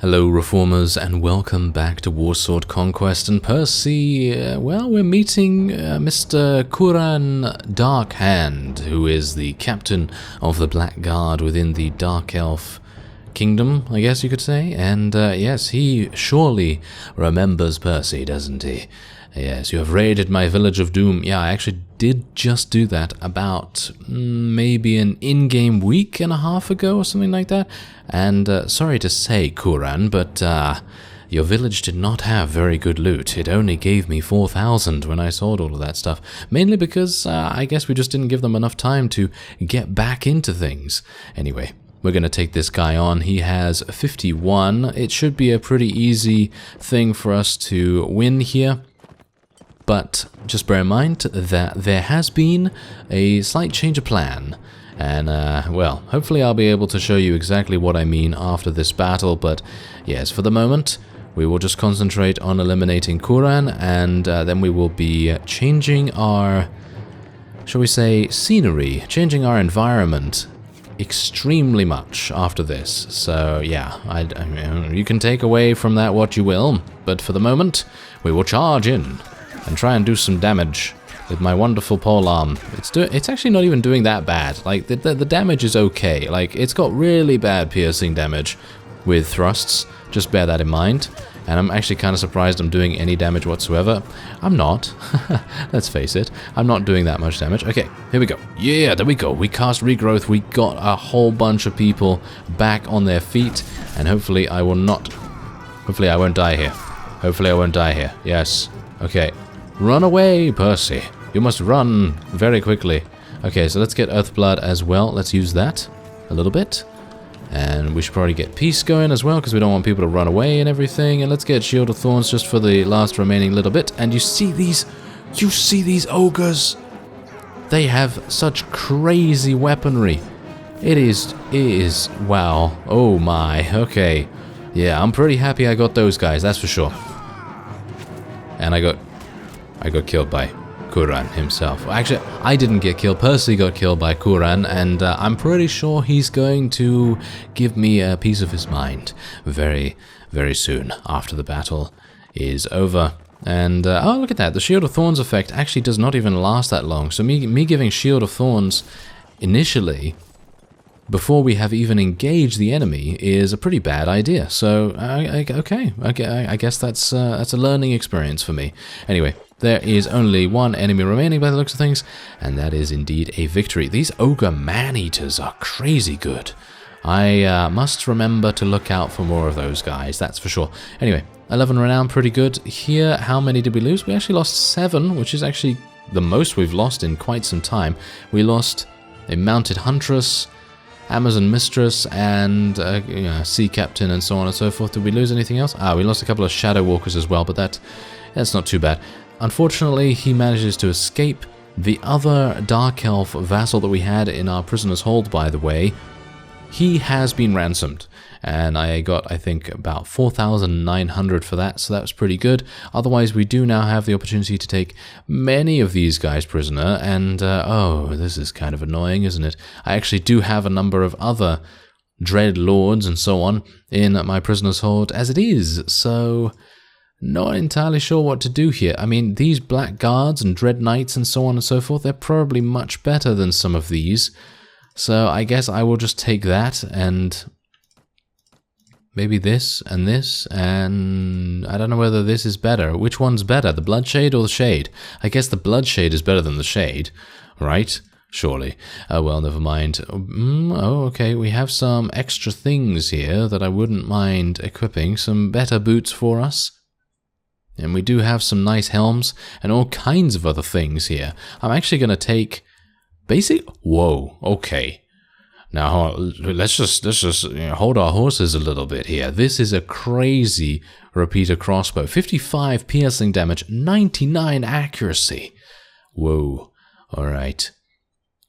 Hello Reformers and welcome back to Warsword Conquest and Percy. Well, we're meeting Mr. Kuran Darkhand, who is the captain of the Black Guard within the Dark Elf Kingdom, I guess you could say. And yes, he surely remembers Percy, doesn't he? Yes, you have raided my village of doom. Yeah, I actually did just do that about maybe an in-game week and a half ago or something like that. And sorry to say, Kuran, but your village did not have very good loot. It only gave me 4,000 when I sold all of that stuff. Mainly because I guess we just didn't give them enough time to get back into things. Anyway, we're going to take this guy on. He has 51. It should be a pretty easy thing for us to win here. But just bear in mind that there has been a slight change of plan. And, well, hopefully I'll be able to show you exactly what I mean after this battle. But, yes, for the moment, we will just concentrate on eliminating Kuran. And then we will be changing our, shall we say, scenery. Changing our environment extremely much after this. So, yeah, you can take away from that what you will. But for the moment, we will charge in and try and do some damage with my wonderful polearm. It's actually not even doing that bad. Like, the damage is okay. Like, it's got really bad piercing damage with thrusts. Just bear that in mind. And I'm actually kind of surprised I'm doing any damage whatsoever. I'm not. Let's face it. I'm not doing that much damage. Okay, here we go. Yeah, there we go. We cast Regrowth. We got a whole bunch of people back on their feet. And hopefully I will not... Hopefully I won't die here. Hopefully I won't die here. Yes. Okay. Run away, Percy. You must run very quickly. Okay, so let's get Earthblood as well. Let's use that a little bit. And we should probably get Peace going as well, because we don't want people to run away and everything. And let's get Shield of Thorns just for the last remaining little bit. And you see these ogres? They have such crazy weaponry. It is, wow. Oh my, okay. Yeah, I'm pretty happy I got those guys, that's for sure. And I got killed by Kuran himself. Actually, I didn't get killed. Percy got killed by Kuran, and I'm pretty sure he's going to give me a piece of his mind very, very soon after the battle is over. And, oh, look at that. The Shield of Thorns effect actually does not even last that long. So me giving Shield of Thorns initially, before we have even engaged the enemy, is a pretty bad idea. So, okay, I guess that's a learning experience for me. Anyway, there is only one enemy remaining by the looks of things, and that is indeed a victory. These ogre man-eaters are crazy good. I must remember to look out for more of those guys, that's for sure. Anyway, 11 renown, pretty good. Here, how many did we lose? We actually lost 7, which is actually the most we've lost in quite some time. We lost a mounted huntress, Amazon Mistress, and Sea Captain, and so on and so forth. Did we lose anything else? We lost a couple of Shadow Walkers as well, but that's not too bad. Unfortunately, he manages to escape. The other Dark Elf vassal that we had in our prisoner's hold, by the way, he has been ransomed. And I got, I think, about 4,900 for that, so that was pretty good. Otherwise, we do now have the opportunity to take many of these guys prisoner, and, oh, this is kind of annoying, isn't it? I actually do have a number of other Dread Lords and so on in my prisoner's hold as it is, so not entirely sure what to do here. I mean, these Black Guards and Dread Knights and so on and so forth, they're probably much better than some of these, so I guess I will just take that and maybe this, and I don't know whether this is better. Which one's better, the Bloodshade or the Shade? I guess the Bloodshade is better than the Shade, right? Surely. Oh, well, never mind. Oh, okay, we have some extra things here that I wouldn't mind equipping. Some better boots for us. And we do have some nice helms and all kinds of other things here. I'm actually going to take whoa, okay. Now, let's just hold our horses a little bit here. This is a crazy repeater crossbow. 55 piercing damage, 99 accuracy. Whoa. All right.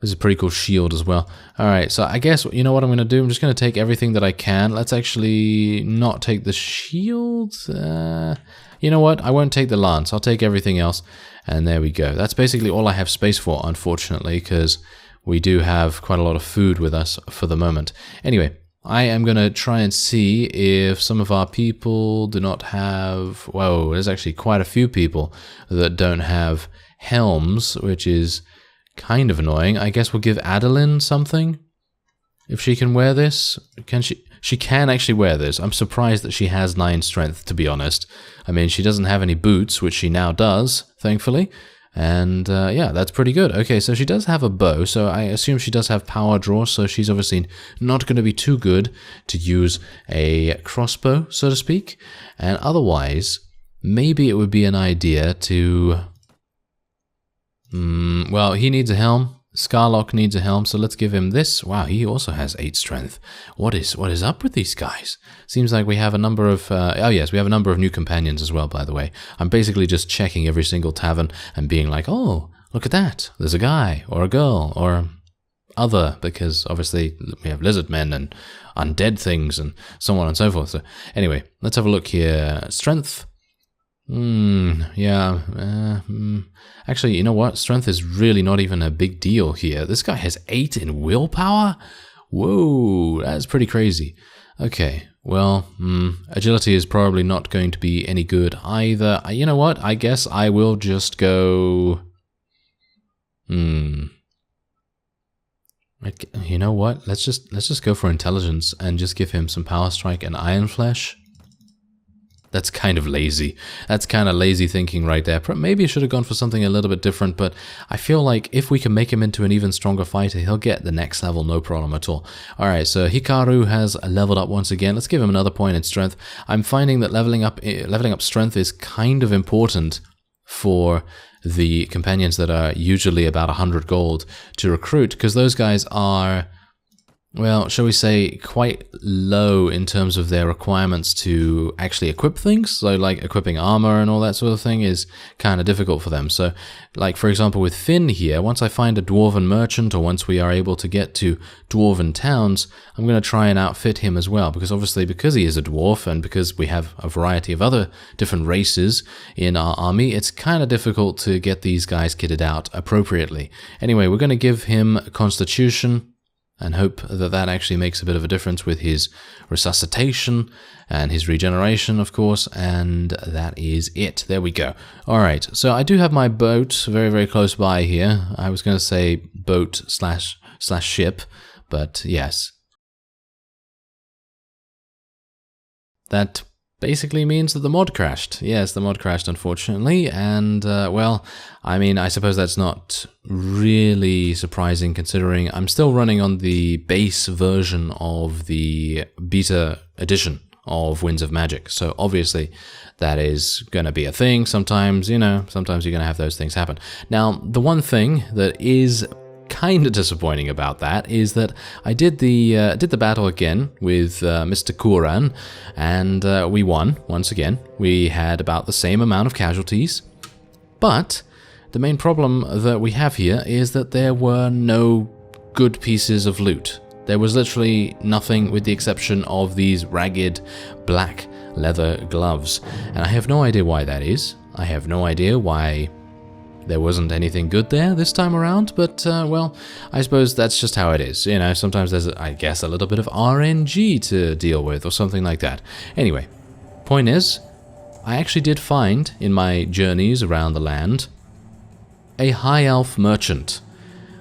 This is a pretty cool shield as well. All right, so I guess, you know what I'm going to do? I'm just going to take everything that I can. Let's actually not take the shield. You know what? I won't take the lance. I'll take everything else. And there we go. That's basically all I have space for, unfortunately, because we do have quite a lot of food with us for the moment. Anyway, I am going to try and see if some of our people do not have... Whoa, there's actually quite a few people that don't have helms, which is kind of annoying. I guess we'll give Adeline something. If she can wear this. Can she? She can actually wear this. I'm surprised that she has 9 strength, to be honest. I mean, she doesn't have any boots, which she now does, thankfully. And yeah, that's pretty good. Okay, so she does have a bow, so I assume she does have power draw, so she's obviously not going to be too good to use a crossbow, so to speak. And otherwise, maybe it would be an idea to... well, he needs a helm. Scarlock needs a helm, so let's give him this. Wow, he also has 8 strength. What is up with these guys? Seems like we have a number of... oh yes, we have a number of new companions as well, by the way. I'm basically just checking every single tavern and being like, oh, look at that. There's a guy, or a girl, or other, because obviously we have lizard men and undead things and so on and so forth. So anyway, let's have a look here. Strength... Actually, you know what? Strength is really not even a big deal here. This guy has 8 in willpower? Whoa, that's pretty crazy. Okay, well, agility is probably not going to be any good either. You know what? I guess I will just go... You know what? Let's just go for intelligence and just give him some power strike and iron flesh. That's kind of lazy. That's kind of lazy thinking right there. Maybe I should have gone for something a little bit different, but I feel like if we can make him into an even stronger fighter, he'll get the next level, no problem at all. Alright, so Hikaru has leveled up once again. Let's give him another point in strength. I'm finding that leveling up strength is kind of important for the companions that are usually about 100 gold to recruit, because those guys are... well, shall we say, quite low in terms of their requirements to actually equip things. So, like, equipping armor and all that sort of thing is kind of difficult for them. So, like, for example, with Finn here, once I find a dwarven merchant, or once we are able to get to dwarven towns, I'm going to try and outfit him as well. Because, obviously, because he is a dwarf, and because we have a variety of other different races in our army, it's kind of difficult to get these guys kitted out appropriately. Anyway, we're going to give him Constitution, and hope that that actually makes a bit of a difference with his resuscitation and his regeneration, of course, and that is it. There we go. Alright, so I do have my boat very, very close by here. I was going to say boat slash ship, but yes. That basically means that the mod crashed. Yes, the mod crashed, unfortunately, and, well, I mean, I suppose that's not really surprising, considering I'm still running on the base version of the beta edition of Winds of Magic, so obviously that is going to be a thing. Sometimes, you know, sometimes you're going to have those things happen. Now, the one thing that is kind of disappointing about that is that I did the battle again with Mr. Kuran, and we won once again. We had about the same amount of casualties, but the main problem that we have here is that there were no good pieces of loot. There was literally nothing with the exception of these ragged black leather gloves, and I have no idea why that is. I have no idea why there wasn't anything good there this time around, but, well, I suppose that's just how it is. You know, sometimes there's, I guess, a little bit of RNG to deal with, or something like that. Anyway, point is, I actually did find, in my journeys around the land, a high elf merchant.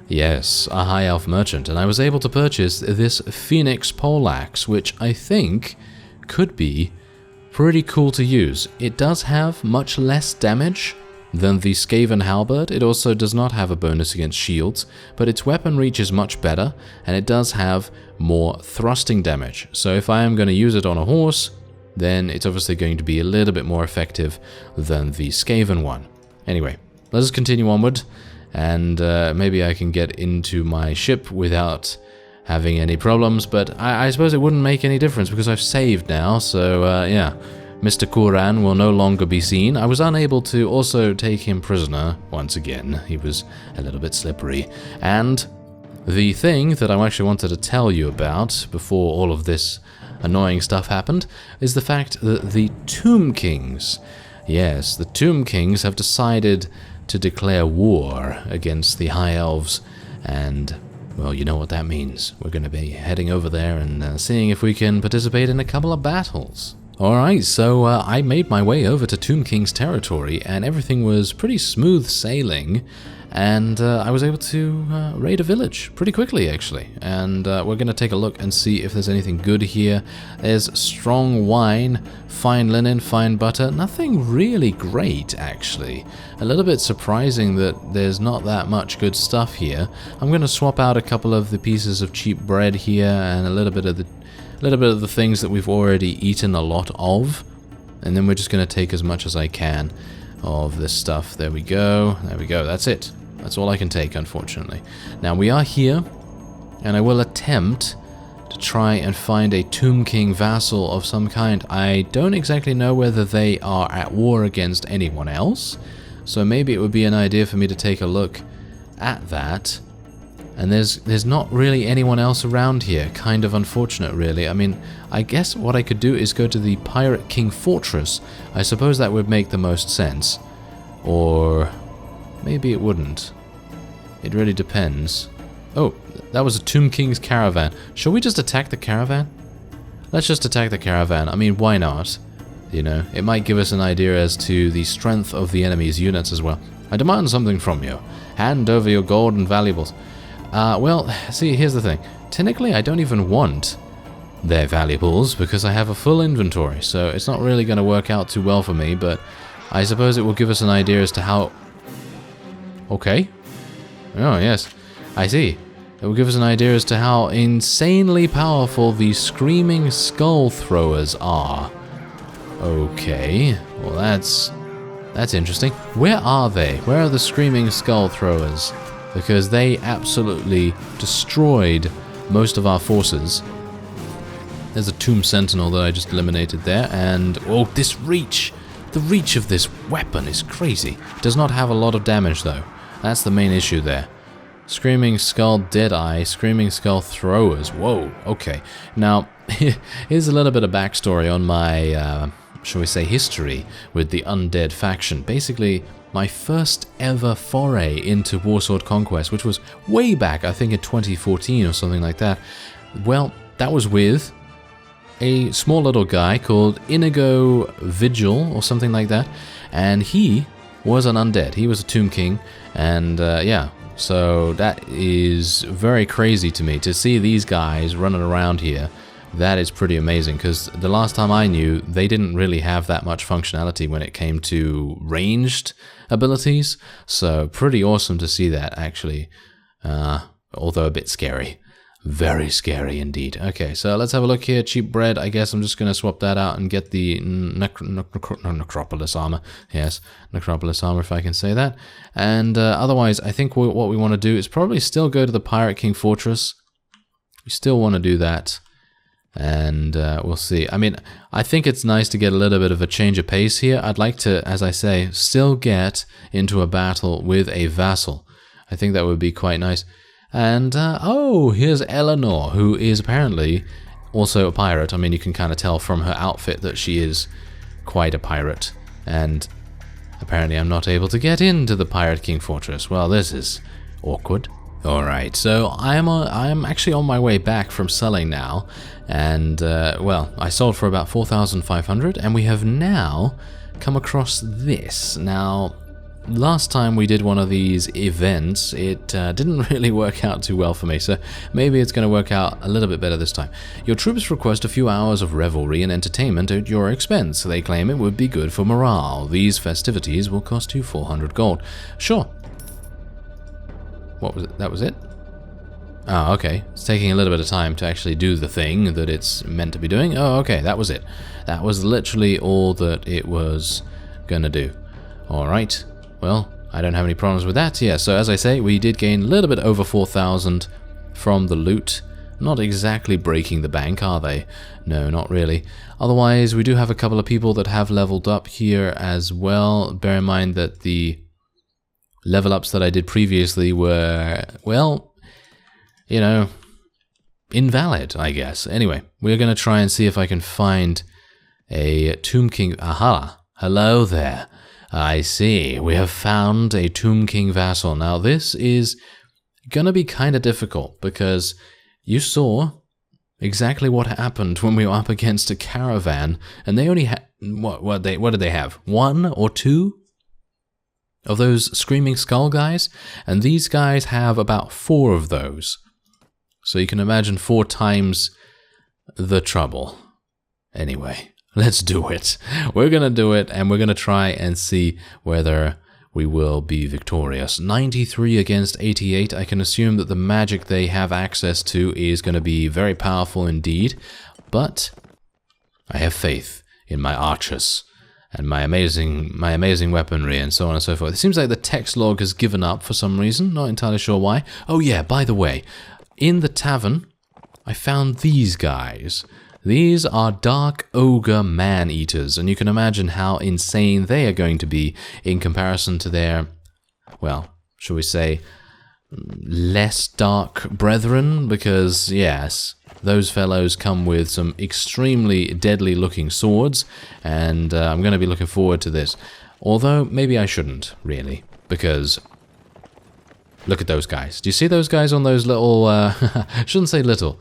Yes, a high elf merchant, and I was able to purchase this Phoenix poleaxe, which I think could be pretty cool to use. It does have much less damage than the Skaven halberd. It also does not have a bonus against shields, but its weapon reach is much better, and it does have more thrusting damage. So if I am going to use it on a horse, then it's obviously going to be a little bit more effective than the Skaven one. Anyway, let us continue onward, and maybe I can get into my ship without having any problems, but I suppose it wouldn't make any difference because I've saved now, so yeah. Mr. Kuran will no longer be seen. I was unable to also take him prisoner once again. He was a little bit slippery. And the thing that I actually wanted to tell you about before all of this annoying stuff happened is the fact that the Tomb Kings, yes, the Tomb Kings have decided to declare war against the High Elves and well, you know what that means. We're going to be heading over there and seeing if we can participate in a couple of battles. Alright, so I made my way over to Tomb King's territory, and everything was pretty smooth sailing, and I was able to raid a village pretty quickly, actually. And we're going to take a look and see if there's anything good here. There's strong wine, fine linen, fine butter. Nothing really great, actually. A little bit surprising that there's not that much good stuff here. I'm going to swap out a couple of the pieces of cheap bread here and a little bit of the things that we've already eaten a lot of, and then we're just going to take as much as I can of this stuff. There we go, that's it. That's all I can take, unfortunately. Now we are here, and I will attempt to try and find a Tomb King vassal of some kind. I don't exactly know whether they are at war against anyone else, so maybe it would be an idea for me to take a look at that. And there's not really anyone else around here. Kind of unfortunate, really. I mean, I guess what I could do is go to the Pirate King Fortress. I suppose that would make the most sense. Or maybe it wouldn't. It really depends. Oh, that was a Tomb King's caravan. Shall we just attack the caravan? Let's just attack the caravan. I mean, why not? You know, it might give us an idea as to the strength of the enemy's units as well. I demand something from you. Hand over your gold and valuables. Well, see, here's the thing. Technically, I don't even want their valuables because I have a full inventory, so it's not really going to work out too well for me, but I suppose it will give us an idea as to how... Okay. Oh, yes. I see. It will give us an idea as to how insanely powerful the Screaming Skull Throwers are. Okay. Well, that's interesting. Where are they? Where are the Screaming Skull Throwers? Because they absolutely destroyed most of our forces. There's a Tomb Sentinel that I just eliminated there, and oh, this reach! The reach of this weapon is crazy. Does not have a lot of damage though. That's the main issue there. Screaming Skull Deadeye, Screaming Skull Throwers. Whoa, okay. Now, here's a little bit of backstory on my, shall we say, history with the Undead faction. Basically, my first ever foray into Warsword Conquest, which was way back, I think in 2014 or something like that. Well, that was with a small little guy called Inigo Vigil or something like that, and he was an undead. He was a Tomb King, and yeah, so that is very crazy to me to see these guys running around here. That is pretty amazing, because the last time I knew, they didn't really have that much functionality when it came to ranged abilities, so pretty awesome to see that, actually, although a bit scary. Very scary indeed. Okay, so let's have a look here. Cheap bread, I guess I'm just going to swap that out and get the Necropolis armor. Yes, Necropolis armor, if I can say that. And otherwise, I think what we want to do is probably still go to the Pirate King Fortress. We still want to do that. And we'll see. I mean, I think it's nice to get a little bit of a change of pace here. I'd like to, as I say, still get into a battle with a vassal. I think that would be quite nice. And, oh, here's Eleanor, who is apparently also a pirate. I mean, you can kind of tell from her outfit that she is quite a pirate. And apparently I'm not able to get into the Pirate King Fortress. Well, this is awkward. Alright, so I am actually on my way back from selling now, and, well, I sold for about 4,500, and we have now come across this. Now, last time we did one of these events, it didn't really work out too well for me, so maybe it's going to work out a little bit better this time. Your troops request a few hours of revelry and entertainment at your expense. They claim it would be good for morale. These festivities will cost you 400 gold. Sure. What was it? That was it? Oh, okay. It's taking a little bit of time to actually do the thing that it's meant to be doing. Oh, okay. That was it. That was literally all that it was gonna do. Alright. Well, I don't have any problems with that. Yeah, so as I say, we did gain a little bit over 4,000 from the loot. Not exactly breaking the bank, are they? No, not really. Otherwise, we do have a couple of people that have leveled up here as well. Bear in mind that the level ups that I did previously were, well, you know, invalid, I guess. Anyway, we're going to try and see if I can find a Tomb King. Aha, hello there. I see, we have found a Tomb King vassal. Now this is gonna be kind of difficult because you saw exactly what happened when we were up against a Caravan, and they only had what did they have? 1 or 2 of those Screaming Skull guys, and these guys have about 4 of those. So you can imagine 4 times the trouble. Anyway, let's do it. We're gonna do it, and we're gonna try and see whether we will be victorious. 93 against 88. I can assume that the magic they have access to is going to be very powerful indeed, but I have faith in my archers and my amazing weaponry and so on and so forth. It seems like the text log has given up for some reason, not entirely sure why. Oh yeah, by the way, in the tavern, I found these guys. These are Dark Ogre Man-Eaters, and you can imagine how insane they are going to be in comparison to their, well, shall we say, less dark brethren, because, yes, those fellows come with some extremely deadly-looking swords, and I'm going to be looking forward to this. Although, maybe I shouldn't, really, because look at those guys. Do you see those guys on those little, shouldn't say little,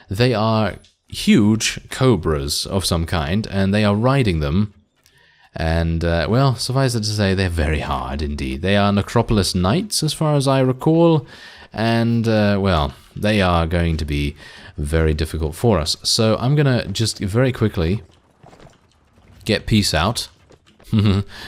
they are huge cobras of some kind, and they are riding them, and, well, suffice it to say, they're very hard indeed. They are Necropolis Knights, as far as I recall, and, well, they are going to be very difficult for us. So I'm gonna just very quickly get peace out.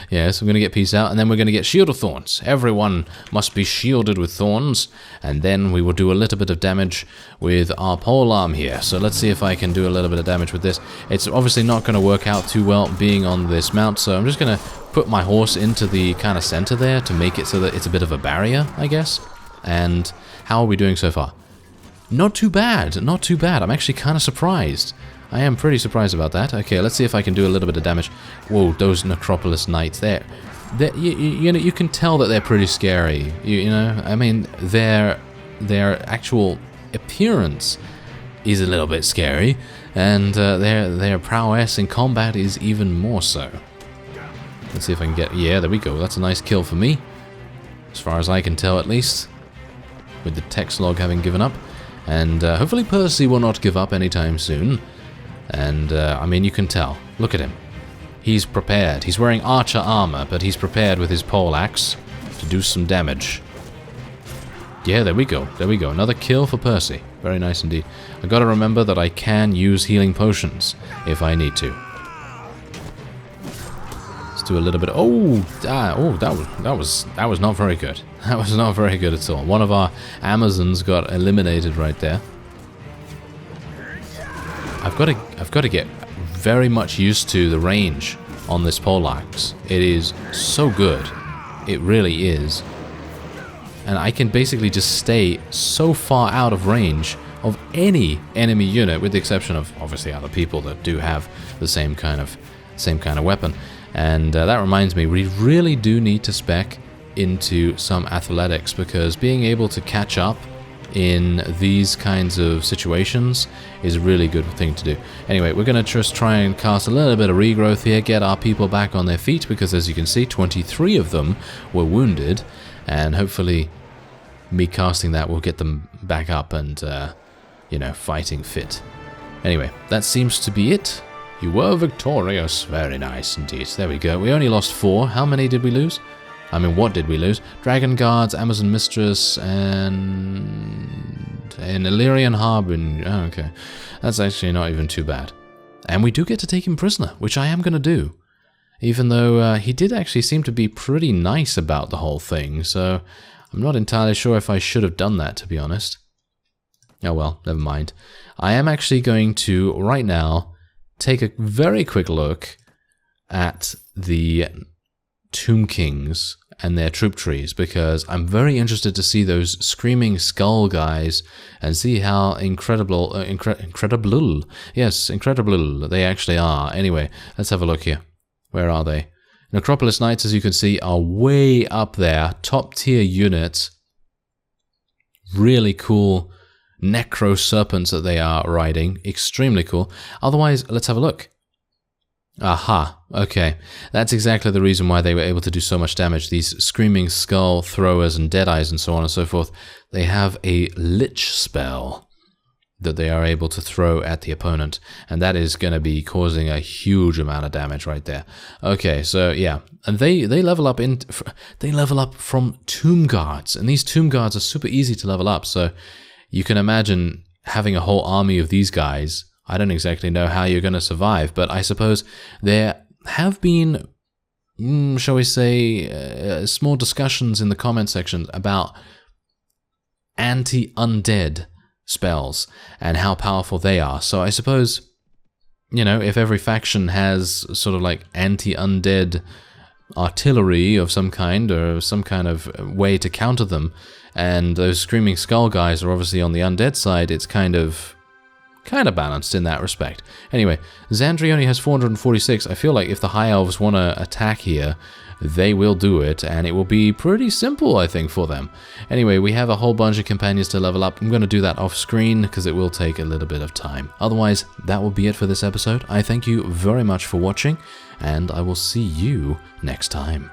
Yes, we're going to get peace out, and then we're going to get Shield of Thorns. Everyone must be shielded with thorns, and then we will do a little bit of damage with our polearm here. So let's see if I can do a little bit of damage with this. It's obviously not going to work out too well being on this mount, so I'm just going to put my horse into the kind of center there to make it so that it's a bit of a barrier, I guess. And how are we doing so far? Not too bad, not too bad. I'm actually kind of surprised. I am pretty surprised about that. Okay, let's see if I can do a little bit of damage. Whoa, those Necropolis Knights, you know, you can tell that they're pretty scary. You know, I mean, their actual appearance is a little bit scary, and their prowess in combat is even more so. Let's see if I can get... Yeah, there we go. That's a nice kill for me, as far as I can tell, at least, with the text log having given up. And hopefully Percy will not give up anytime soon. And, I mean, you can tell. Look at him. He's prepared. He's wearing archer armor, but he's prepared with his poleaxe to do some damage. Yeah, there we go. There we go. Another kill for Percy. Very nice indeed. I gotta remember that I can use healing potions if I need to. Let's do a little bit. That was not very good. That was not very good at all. One of our Amazons got eliminated right there. I've got to get very much used to the range on this poleaxe. It is so good. It really is. And I can basically just stay so far out of range of any enemy unit, with the exception of obviously other people that do have the same kind of weapon. And that reminds me, we really do need to spec into some athletics, because being able to catch up in these kinds of situations is a really good thing to do. Anyway, we're going to just try and cast a little bit of regrowth here, get our people back on their feet, because as you can see, 23 of them were wounded, and hopefully me casting that will get them back up and, you know, fighting fit. Anyway, that seems to be it. You were victorious. Very nice indeed. There we go. We only lost 4. How many did we lose? I mean, what did we lose? Dragon Guards, Amazon Mistress, and an Illyrian Harbin. Oh, okay. That's actually not even too bad. And we do get to take him prisoner, which I am going to do. Even though he did actually seem to be pretty nice about the whole thing, so I'm not entirely sure if I should have done that, to be honest. Oh well, never mind. I am actually going to, right now, take a very quick look at the Tomb Kings and their troop trees, because I'm very interested to see those Screaming Skull guys and see how incredible they actually are. Anyway, let's have a look here. Where are they? Necropolis Knights, as you can see, are way up there. Top tier units. Really cool Necro Serpents that they are riding. Extremely cool. Otherwise, let's have a look. Aha. Okay, that's exactly the reason why they were able to do so much damage. These Screaming Skull throwers and Deadeyes and so on and so forth, they have a Lich spell that they are able to throw at the opponent, and that is going to be causing a huge amount of damage right there. Okay, so yeah, and they level up from Tomb Guards, and these Tomb Guards are super easy to level up, so you can imagine having a whole army of these guys. I don't exactly know how you're going to survive, but I suppose there have been, shall we say, small discussions in the comment section about anti-undead spells and how powerful they are. So I suppose, you know, if every faction has sort of like anti-undead artillery of some kind or some kind of way to counter them, and those Screaming Skull guys are obviously on the undead side, it's kind of balanced in that respect. Anyway, Xandri only has 446. I feel like if the High Elves want to attack here, they will do it, and it will be pretty simple, I think, for them. Anyway, we have a whole bunch of companions to level up. I'm going to do that off screen because it will take a little bit of time. Otherwise, that will be it for this episode. I thank you very much for watching, and I will see you next time.